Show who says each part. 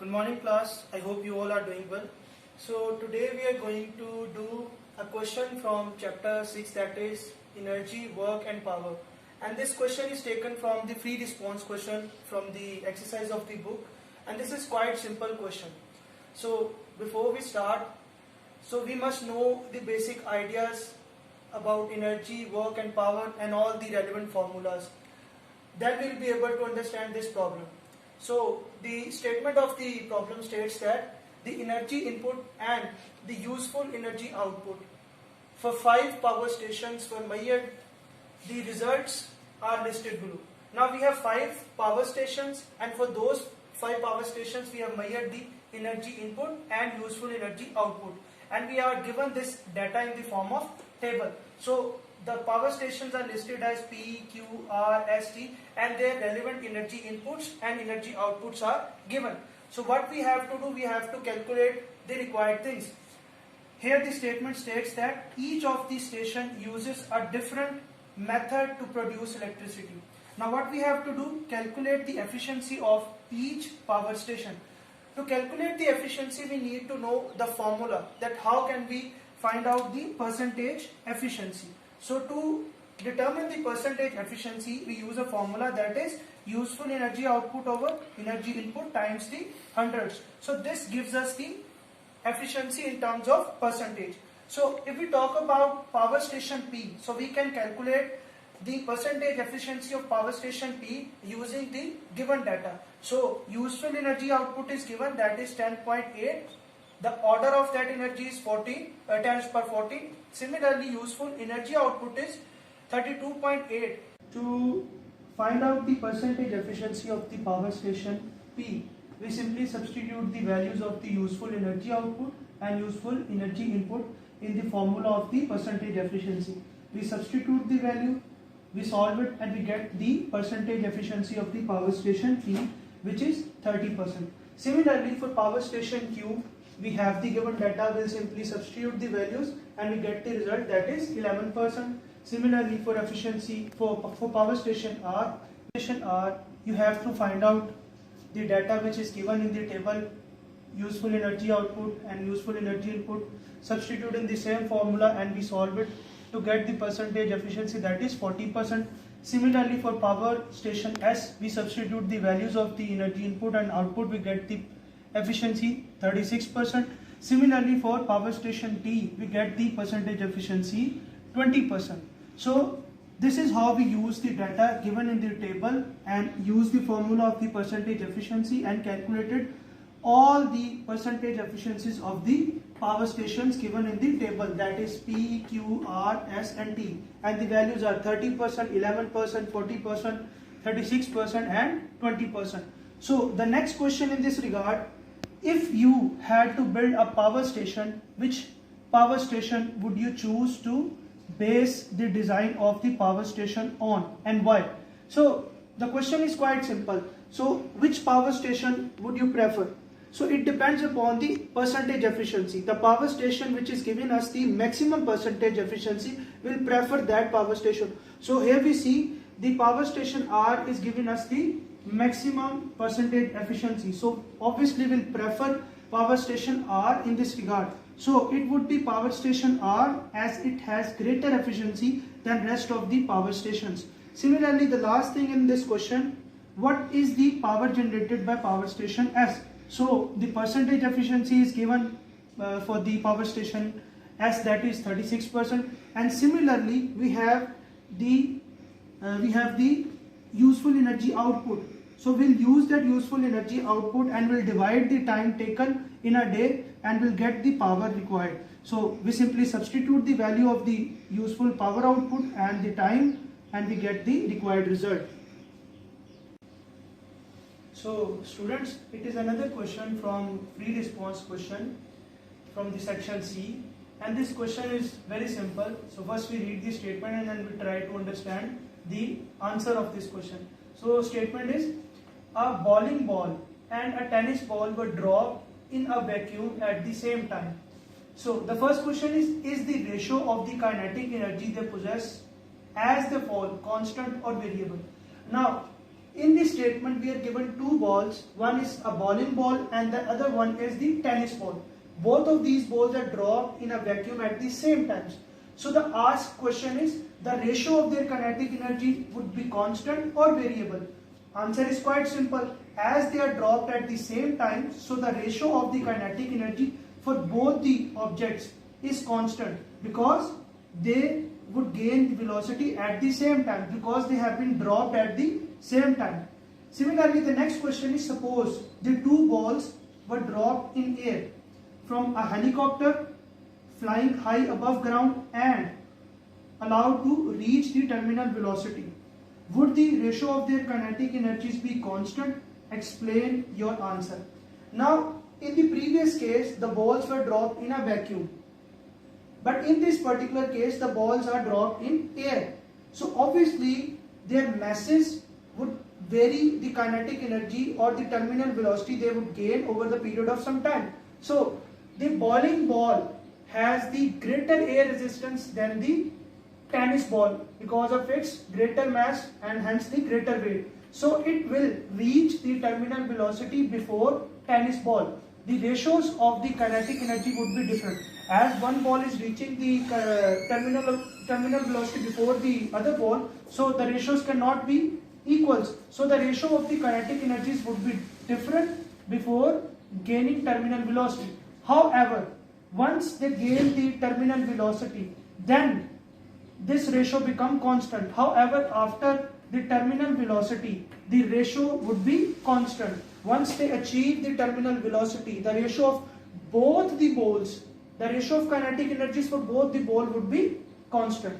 Speaker 1: Good morning class, I hope you all are doing well. So today we are going to do a question from chapter 6, that is energy, work and power. And this question is taken from the free response question from the exercise of the book, and this is quite simple question. So before we start, so we must know the basic ideas about energy, work and power and all the relevant formulas. Then we will be able to understand this problem. So the statement of the problem states that the energy input and the useful energy output for 5 power stations were measured. The results are listed below. Now we have 5 power stations, and for those 5 power stations we have measured the energy input and useful energy output, and we are given this data in the form of table. So the power stations are listed as P, Q, R, S, T, and their relevant energy inputs and energy outputs are given. So what we have to do, we have to calculate the required things. Here the statement states that each of the station uses a different method to produce electricity. Now what we have to do, calculate the efficiency of each power station. To calculate the efficiency, we need to know the formula, that how can we find out the percentage efficiency. So to determine the percentage efficiency, we use a formula, that is useful energy output over energy input times the hundreds. So this gives us the efficiency in terms of percentage. So if we talk about power station P, so we can calculate the percentage efficiency of power station P using the given data. So useful energy output is given, that is 10.8. The order of that energy is 10 per 14. Similarly, useful energy output is 32.8. To find out the percentage efficiency of the power station P, we simply substitute the values of the useful energy output and useful energy input in the formula of the percentage efficiency. We substitute the value, we solve it, and we get the percentage efficiency of the power station P, which is 30%. Similarly, for power station Q, we have the given data, we'll simply substitute the values and we get the result, that is 11%. Similarly, for efficiency for power station R, you have to find out the data which is given in the table, useful energy output and useful energy input, substitute in the same formula and we solve it to get the percentage efficiency, that is 40%. Similarly, for power station S, we substitute the values of the energy input and output, we get the efficiency 36%. Similarly, for power station T, we get the percentage efficiency 20%. So this is how we use the data given in the table and use the formula of the percentage efficiency and calculated all the percentage efficiencies of the power stations given in the table, that is P, Q, R, S and T, and the values are 30%, 11%, 40%, 36% and 20%. So the next question in this regard, if you had to build a power station, which power station would you choose to base the design of the power station on and why? So the question is quite simple. So which power station would you prefer? So it depends upon the percentage efficiency. The power station which is giving us the maximum percentage efficiency will prefer that power station. So here we see the power station R is giving us the maximum percentage efficiency. So obviously we'll prefer power station R in this regard. So it would be power station R as it has greater efficiency than rest of the power stations. Similarly, the last thing in this question, what is the power generated by power station S? So the percentage efficiency is given for the power station S, that is 36%, and similarly we have the useful energy output. So we'll use that useful energy output and we'll divide the time taken in a day and we'll get the power required. So we simply substitute the value of the useful power output and the time and we get the required result. So students, it is another question from free response question from the section C, and this question is very simple. So first we read the statement and then we try to understand the answer of this question. So statement is, a bowling ball and a tennis ball were dropped in a vacuum at the same time. So the first question is the ratio of the kinetic energy they possess as they fall constant or variable? Now in this statement we are given two balls. One is a bowling ball and the other one is the tennis ball. Both of these balls are dropped in a vacuum at the same time. So the asked question is, the ratio of their kinetic energy would be constant or variable? Answer is quite simple. As they are dropped at the same time, so the ratio of the kinetic energy for both the objects is constant, because they would gain the velocity at the same time, because they have been dropped at the same time. Similarly, the next question is, suppose the two balls were dropped in air from a helicopter flying high above ground and allowed to reach the terminal velocity. Would the ratio of their kinetic energies be constant? Explain your answer. Now, in the previous case, the balls were dropped in a vacuum. But in this particular case, the balls are dropped in air. So obviously, their masses would vary the kinetic energy or the terminal velocity they would gain over the period of some time. So the bowling ball has the greater air resistance than the tennis ball because of its greater mass and hence the greater weight. So it will reach the terminal velocity before tennis ball. The ratios of the kinetic energy would be different. As one ball is reaching the terminal velocity before the other ball, so the ratios cannot be equals. So the ratio of the kinetic energies would be different before gaining terminal velocity. However, once they gain the terminal velocity, then this ratio become constant. However, after the terminal velocity, the ratio would be constant. Once they achieve the terminal velocity, the ratio of both the balls, the ratio of kinetic energies for both the ball would be constant.